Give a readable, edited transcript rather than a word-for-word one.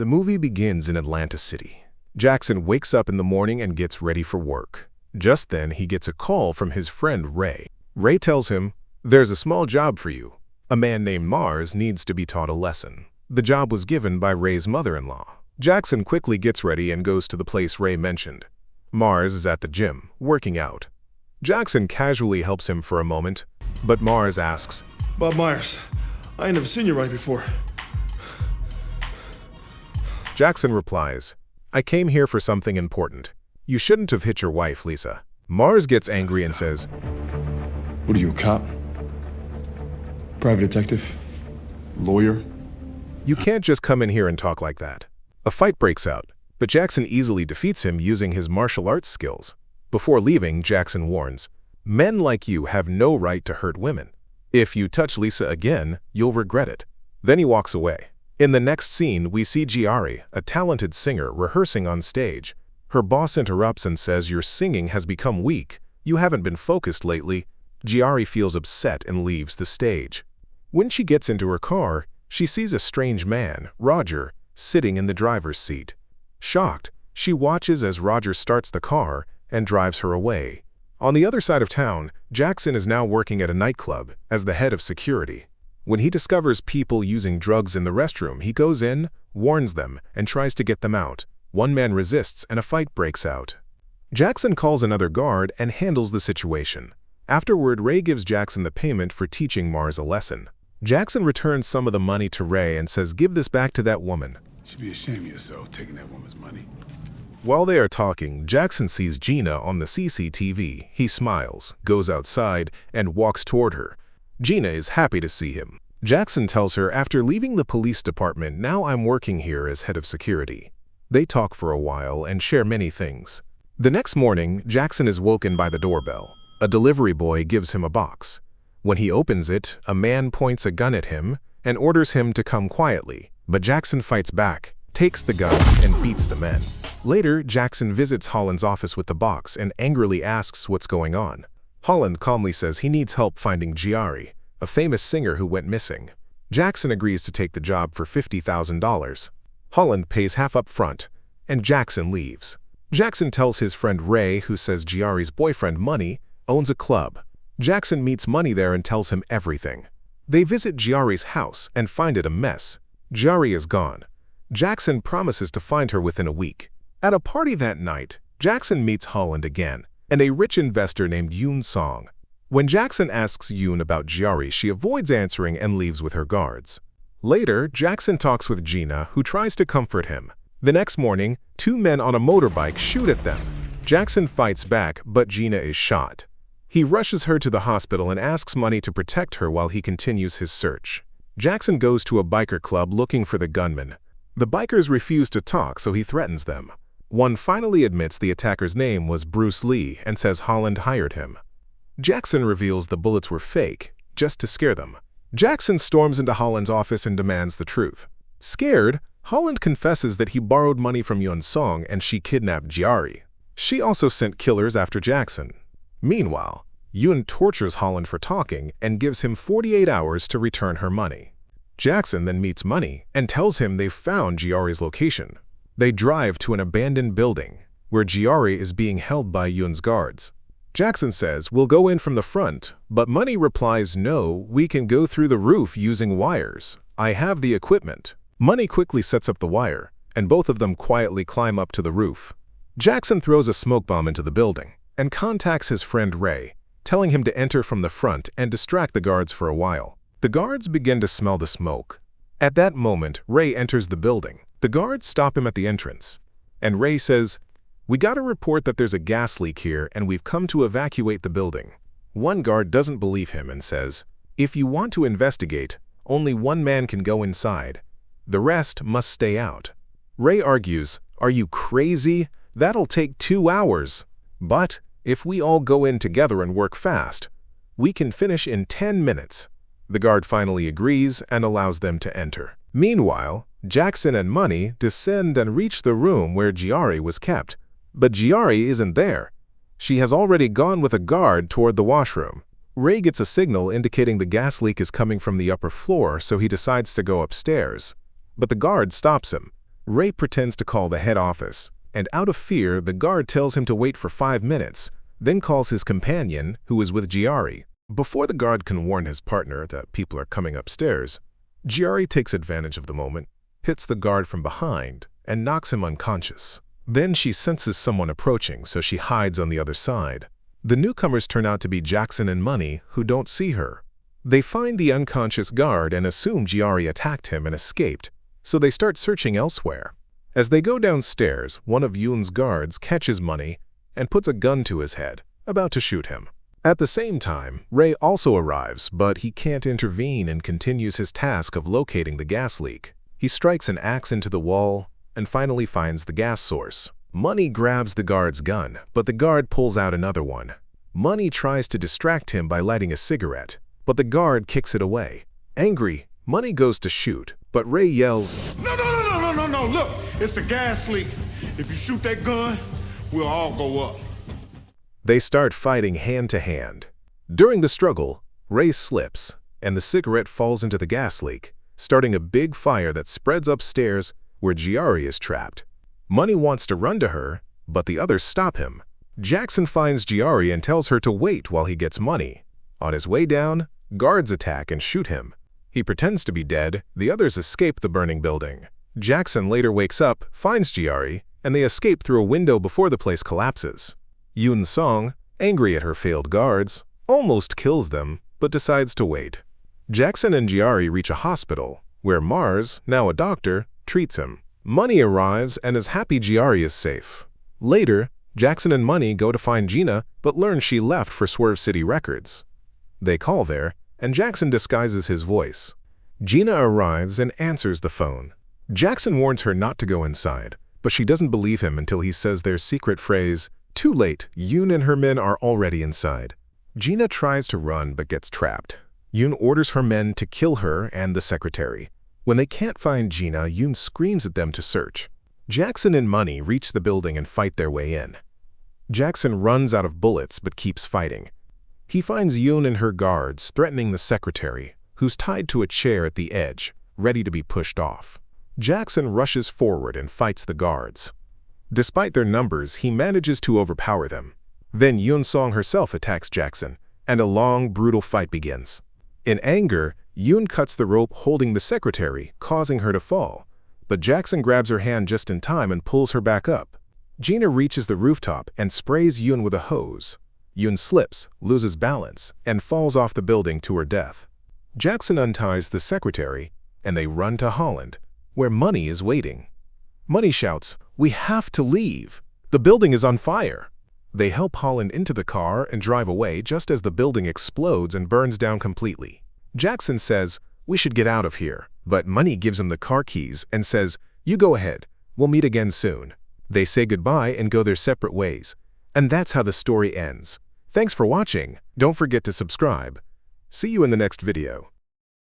The movie begins in Atlanta City. Jackson wakes up in the morning and gets ready for work. Just then, he gets a call from his friend Ray. Ray tells him, "There's a small job for you. A man named Mars needs to be taught a lesson." The job was given by Ray's mother-in-law. Jackson quickly gets ready and goes to the place Ray mentioned. Mars is at the gym, working out. Jackson casually helps him for a moment, but Mars asks, "Bob Myers, I ain't never seen you right before." Jackson replies, "I came here for something important. You shouldn't have hit your wife, Lisa." Mars gets angry and says, "What are you, a cop? Private detective? Lawyer?" "You can't just come in here and talk like that." A fight breaks out, but Jackson easily defeats him using his martial arts skills. Before leaving, Jackson warns, "Men like you have no right to hurt women. If you touch Lisa again, you'll regret it." Then he walks away. In the next scene, we see Giari, a talented singer, rehearsing on stage. Her boss interrupts and says, "Your singing has become weak. You haven't been focused lately." Giari feels upset and leaves the stage. When she gets into her car, she sees a strange man, Roger, sitting in the driver's seat. Shocked, she watches as Roger starts the car and drives her away. On the other side of town, Jackson is now working at a nightclub as the head of security. When he discovers people using drugs in the restroom, he goes in, warns them, and tries to get them out. One man resists and a fight breaks out. Jackson calls another guard and handles the situation. Afterward, Ray gives Jackson the payment for teaching Mars a lesson. Jackson returns some of the money to Ray and says, "Give this back to that woman." Should be ashamed of yourself taking that woman's money. While they are talking, Jackson sees Gina on the CCTV. He smiles, goes outside, and walks toward her. Gina is happy to see him. Jackson tells her, "After leaving the police department, now I'm working here as head of security." They talk for a while and share many things. The next morning, Jackson is woken by the doorbell. A delivery boy gives him a box. When he opens it, a man points a gun at him and orders him to come quietly, but Jackson fights back, takes the gun, and beats the men. Later, Jackson visits Holland's office with the box and angrily asks what's going on. Holland calmly says he needs help finding Giari, a famous singer who went missing. Jackson agrees to take the job for $50,000. Holland pays half up front, and Jackson leaves. Jackson tells his friend Ray, who says Giari's boyfriend, Money, owns a club. Jackson meets Money there and tells him everything. They visit Giari's house and find it a mess. Giari is gone. Jackson promises to find her within a week. At a party that night, Jackson meets Holland again, and a rich investor named Yoon Song. When Jackson asks Yoon about Giari, she avoids answering and leaves with her guards. Later, Jackson talks with Gina, who tries to comfort him. The next morning, two men on a motorbike shoot at them. Jackson fights back, but Gina is shot. He rushes her to the hospital and asks Money to protect her while he continues his search. Jackson goes to a biker club looking for the gunman. The bikers refuse to talk, so he threatens them. One finally admits the attacker's name was Bruce Lee and says Holland hired him. Jackson reveals the bullets were fake, just to scare them. Jackson storms into Holland's office and demands the truth. Scared, Holland confesses that he borrowed money from Yoon Song and she kidnapped Giari. She also sent killers after Jackson. Meanwhile, Yoon tortures Holland for talking and gives him 48 hours to return her money. Jackson then meets Money and tells him they've found Giari's location. They drive to an abandoned building, where Giari is being held by Yoon's guards. Jackson says, "We'll go in from the front," but Money replies, "No, we can go through the roof using wires. I have the equipment." Money quickly sets up the wire, and both of them quietly climb up to the roof. Jackson throws a smoke bomb into the building and contacts his friend Ray, telling him to enter from the front and distract the guards for a while. The guards begin to smell the smoke. At that moment, Ray enters the building. The guards stop him at the entrance, and Ray says, "We got a report that there's a gas leak here and we've come to evacuate the building." One guard doesn't believe him and says, "If you want to investigate, only one man can go inside. The rest must stay out." Ray argues, "Are you crazy? That'll take 2 hours. But if we all go in together and work fast, we can finish in 10 minutes. The guard finally agrees and allows them to enter. Meanwhile, Jackson and Money descend and reach the room where Giari was kept. But Giari isn't there. She has already gone with a guard toward the washroom. Ray gets a signal indicating the gas leak is coming from the upper floor, so he decides to go upstairs. But the guard stops him. Ray pretends to call the head office, and out of fear, the guard tells him to wait for 5 minutes, then calls his companion, who is with Giari. Before the guard can warn his partner that people are coming upstairs, Giari takes advantage of the moment, hits the guard from behind, and knocks him unconscious. Then she senses someone approaching, so she hides on the other side. The newcomers turn out to be Jackson and Money, who don't see her. They find the unconscious guard and assume Giari attacked him and escaped, so they start searching elsewhere. As they go downstairs, one of Yoon's guards catches Money and puts a gun to his head, about to shoot him. At the same time, Ray also arrives, but he can't intervene and continues his task of locating the gas leak. He strikes an axe into the wall and finally finds the gas source. Money grabs the guard's gun, but the guard pulls out another one. Money tries to distract him by lighting a cigarette, but the guard kicks it away. Angry, Money goes to shoot, but Ray yells, No, look, it's a gas leak. If you shoot that gun, we'll all go up. They start fighting hand to hand. During the struggle, Ray slips, and the cigarette falls into the gas leak, starting a big fire that spreads upstairs where Giari is trapped. Money wants to run to her, but the others stop him. Jackson finds Giari and tells her to wait while he gets Money. On his way down, guards attack and shoot him. He pretends to be dead. The others escape the burning building. Jackson later wakes up, finds Giari, and they escape through a window before the place collapses. Yoon Song, angry at her failed guards, almost kills them, but decides to wait. Jackson and Giari reach a hospital, where Mars, now a doctor, treats him. Money arrives and is happy Giari is safe. Later, Jackson and Money go to find Gina, but learn she left for Swerve City Records. They call there, and Jackson disguises his voice. Gina arrives and answers the phone. Jackson warns her not to go inside, but she doesn't believe him until he says their secret phrase, "Too late, Yoon and her men are already inside." Gina tries to run but gets trapped. Yoon orders her men to kill her and the secretary. When they can't find Gina, Yoon screams at them to search. Jackson and Money reach the building and fight their way in. Jackson runs out of bullets but keeps fighting. He finds Yoon and her guards threatening the secretary, who's tied to a chair at the edge, ready to be pushed off. Jackson rushes forward and fights the guards. Despite their numbers, he manages to overpower them. Then Yoon Song herself attacks Jackson, and a long, brutal fight begins. In anger, Yoon cuts the rope holding the secretary, causing her to fall. But Jackson grabs her hand just in time and pulls her back up. Gina reaches the rooftop and sprays Yoon with a hose. Yoon slips, loses balance, and falls off the building to her death. Jackson unties the secretary, and they run to Holland, where Money is waiting. Money shouts, "We have to leave! The building is on fire!" They help Holland into the car and drive away just as the building explodes and burns down completely. Jackson says, "We should get out of here," but Money gives him the car keys and says, "You go ahead. We'll meet again soon." They say goodbye and go their separate ways. And that's how the story ends. Thanks for watching. Don't forget to subscribe. See you in the next video.